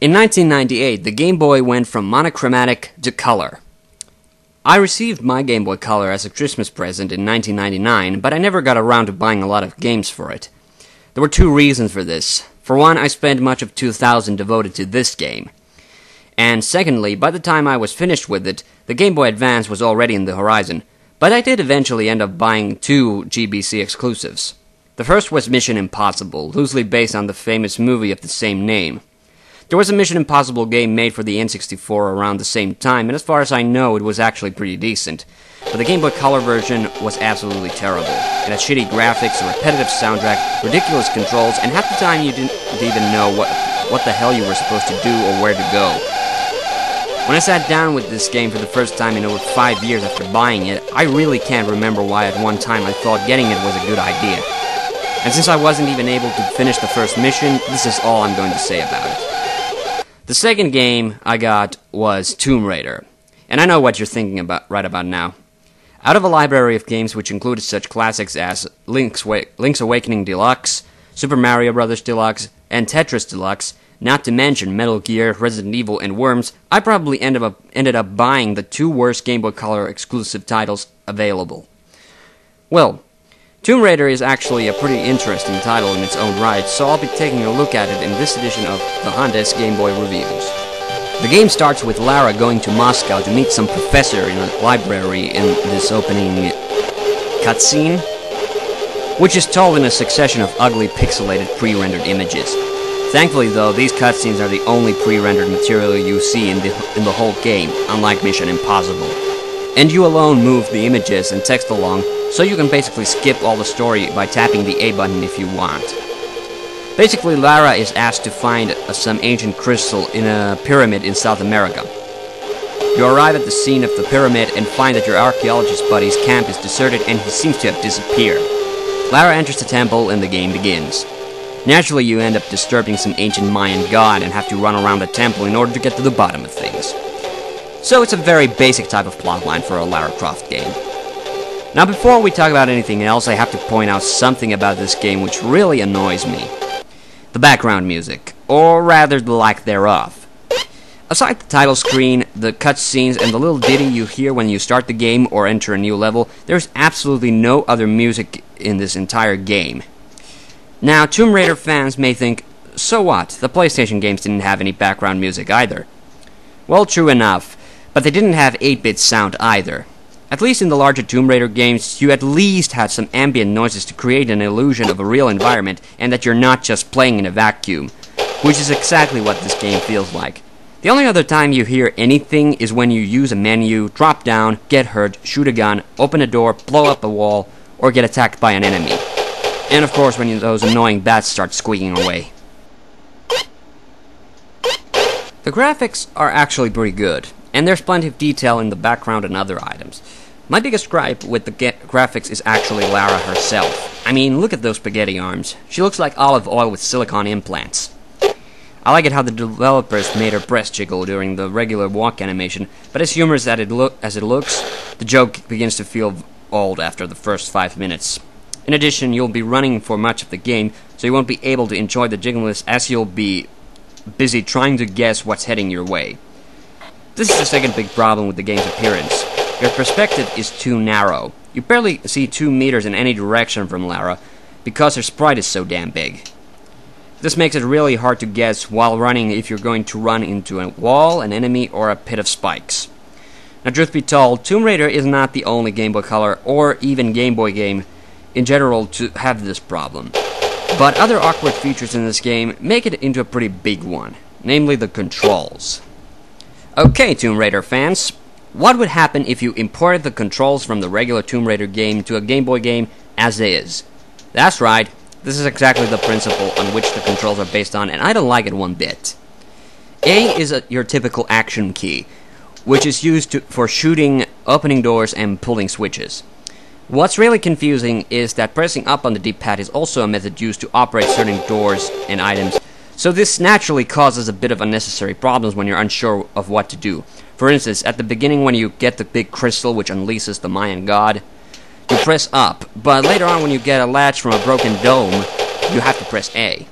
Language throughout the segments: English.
In 1998, the Game Boy went from monochromatic to color. I received my Game Boy Color as a Christmas present in 1999, but I never got around to buying a lot of games for it. There were two reasons for this. For one, I spent much of 2000 devoted to this game. And secondly, by the time I was finished with it, the Game Boy Advance was already in the horizon, but I did eventually end up buying two GBC exclusives. The first was Mission Impossible, loosely based on the famous movie of the same name. There was a Mission Impossible game made for the N64 around the same time, and as far as I know, it was actually pretty decent. But the Game Boy Color version was absolutely terrible. It had shitty graphics, a repetitive soundtrack, ridiculous controls, and half the time you didn't even know what the hell you were supposed to do or where to go. When I sat down with this game for the first time in over 5 years after buying it, I really can't remember why at one time I thought getting it was a good idea. And since I wasn't even able to finish the first mission, this is all I'm going to say about it. The second game I got was Tomb Raider, and I know what you're thinking about right about now. Out of a library of games which included such classics as Link's Awakening Deluxe, Super Mario Bros. Deluxe, and Tetris Deluxe, not to mention Metal Gear, Resident Evil, and Worms, I probably ended up buying the two worst Game Boy Color exclusive titles available. Well, Tomb Raider is actually a pretty interesting title in its own right, so I'll be taking a look at it in this edition of TheHande's Game Boy Reviews. The game starts with Lara going to Moscow to meet some professor in a library in this opening cutscene, which is told in a succession of ugly pixelated pre-rendered images. Thankfully though, these cutscenes are the only pre-rendered material you see in the whole game, unlike Mission Impossible. And you alone move the images and text along, so you can basically skip all the story by tapping the A button if you want. Basically, Lara is asked to find some ancient crystal in a pyramid in South America. You arrive at the scene of the pyramid and find that your archaeologist buddy's camp is deserted and he seems to have disappeared. Lara enters the temple and the game begins. Naturally, you end up disturbing some ancient Mayan god and have to run around the temple in order to get to the bottom of things. So it's a very basic type of plotline for a Lara Croft game. Now before we talk about anything else, I have to point out something about this game which really annoys me. The background music, or rather the lack thereof. Aside the title screen, the cutscenes, and the little ditty you hear when you start the game or enter a new level, there's absolutely no other music in this entire game. Now, Tomb Raider fans may think, so what, the PlayStation games didn't have any background music either. Well, true enough, but they didn't have 8-bit sound either. At least in the larger Tomb Raider games, you at least had some ambient noises to create an illusion of a real environment and that you're not just playing in a vacuum, which is exactly what this game feels like. The only other time you hear anything is when you use a menu, drop down, get hurt, shoot a gun, open a door, blow up a wall, or get attacked by an enemy. And of course when those annoying bats start squeaking away. The graphics are actually pretty good, and there's plenty of detail in the background and other items. My biggest gripe with the graphics is actually Lara herself. I mean, look at those spaghetti arms. She looks like olive oil with silicone implants. I like it how the developers made her breast jiggle during the regular walk animation, but as humorous as it looks, the joke begins to feel old after the first 5 minutes. In addition, you'll be running for much of the game, so you won't be able to enjoy the jiggleness as you'll be busy trying to guess what's heading your way. This is the second big problem with the game's appearance. Your perspective is too narrow. You barely see 2 meters in any direction from Lara, because her sprite is so damn big. This makes it really hard to guess while running if you're going to run into a wall, an enemy, or a pit of spikes. Now, truth be told, Tomb Raider is not the only Game Boy Color or even Game Boy game in general to have this problem. But other awkward features in this game make it into a pretty big one, namely the controls. Okay, Tomb Raider fans, what would happen if you imported the controls from the regular Tomb Raider game to a Game Boy game as is? That's right, this is exactly the principle on which the controls are based on, and I don't like it one bit. A is your typical action key, which is used for shooting, opening doors, and pulling switches. What's really confusing is that pressing up on the D-pad is also a method used to operate certain doors and items, so this naturally causes a bit of unnecessary problems when you're unsure of what to do. For instance, at the beginning when you get the big crystal which unleashes the Mayan god, you press up, but later on when you get a latch from a broken dome, you have to press A.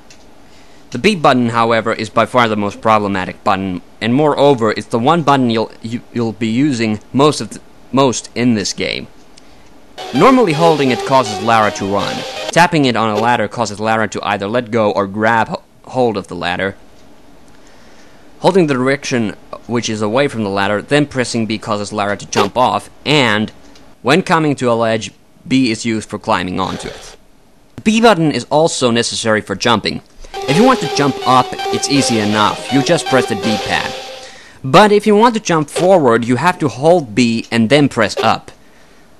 The B button, however, is by far the most problematic button, and moreover, it's the one button you'll be using most in this game. Normally holding it causes Lara to run. Tapping it on a ladder causes Lara to either let go or grab hold of the ladder. Holding the direction which is away from the ladder, then pressing B causes Lara to jump off, and when coming to a ledge, B is used for climbing onto it. The B button is also necessary for jumping. If you want to jump up, it's easy enough. You just press the D-pad. But if you want to jump forward, you have to hold B and then press up.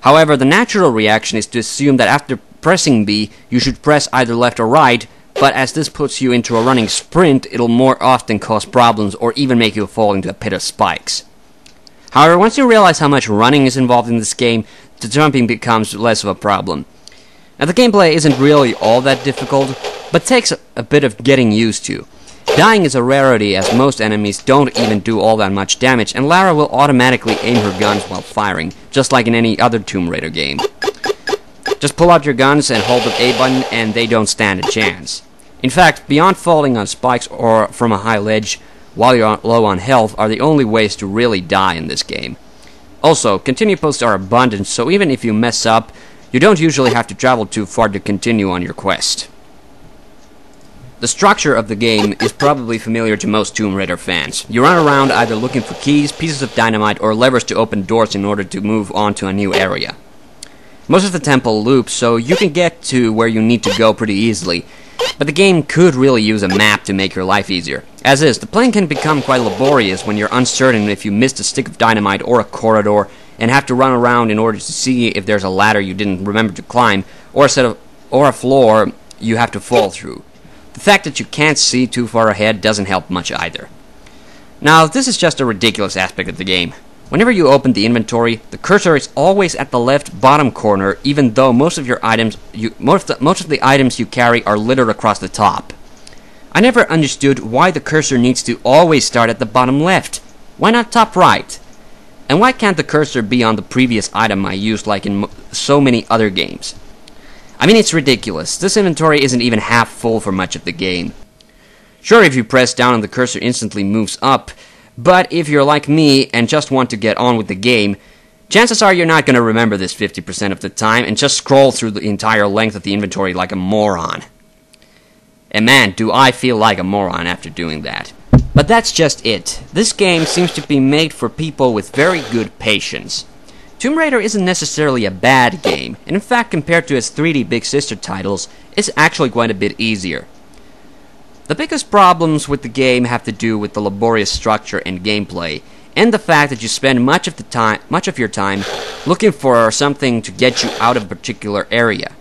However, the natural reaction is to assume that after pressing B, you should press either left or right, but as this puts you into a running sprint, it'll more often cause problems or even make you fall into a pit of spikes. However, once you realize how much running is involved in this game, the jumping becomes less of a problem. Now, the gameplay isn't really all that difficult, but takes a bit of getting used to. Dying is a rarity as most enemies don't even do all that much damage, and Lara will automatically aim her guns while firing, just like in any other Tomb Raider game. Just pull out your guns and hold the A button and they don't stand a chance. In fact, beyond falling on spikes or from a high ledge while you're low on health are the only ways to really die in this game. Also, continue posts are abundant, so even if you mess up, you don't usually have to travel too far to continue on your quest. The structure of the game is probably familiar to most Tomb Raider fans. You run around either looking for keys, pieces of dynamite, or levers to open doors in order to move on to a new area. Most of the temple loops, so you can get to where you need to go pretty easily, but the game could really use a map to make your life easier. As is, the playing can become quite laborious when you're uncertain if you missed a stick of dynamite or a corridor and have to run around in order to see if there's a ladder you didn't remember to climb or a floor you have to fall through. The fact that you can't see too far ahead doesn't help much either. Now, this is just a ridiculous aspect of the game. Whenever you open the inventory, the cursor is always at the left bottom corner, even though most of the items you carry are littered across the top. I never understood why the cursor needs to always start at the bottom left. Why not top right? And why can't the cursor be on the previous item I used like in so many other games? I mean, it's ridiculous. This inventory isn't even half full for much of the game. Sure, if you press down and the cursor instantly moves up, but if you're like me and just want to get on with the game, chances are you're not going to remember this 50% of the time and just scroll through the entire length of the inventory like a moron. And man, do I feel like a moron after doing that. But that's just it. This game seems to be made for people with very good patience. Tomb Raider isn't necessarily a bad game, and in fact, compared to its 3D big sister titles, it's actually quite a bit easier. The biggest problems with the game have to do with the laborious structure and gameplay, and the fact that you spend much of your time looking for something to get you out of a particular area.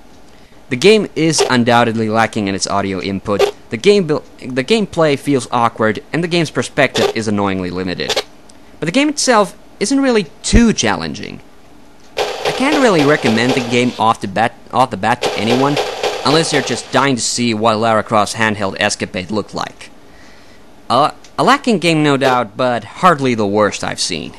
The game is undoubtedly lacking in its audio input, the gameplay feels awkward, and the game's perspective is annoyingly limited. But the game itself isn't really too challenging. I can't really recommend the game off the bat to anyone, unless you're just dying to see what Lara Croft's handheld escapade looked like. A lacking game, no doubt, but hardly the worst I've seen.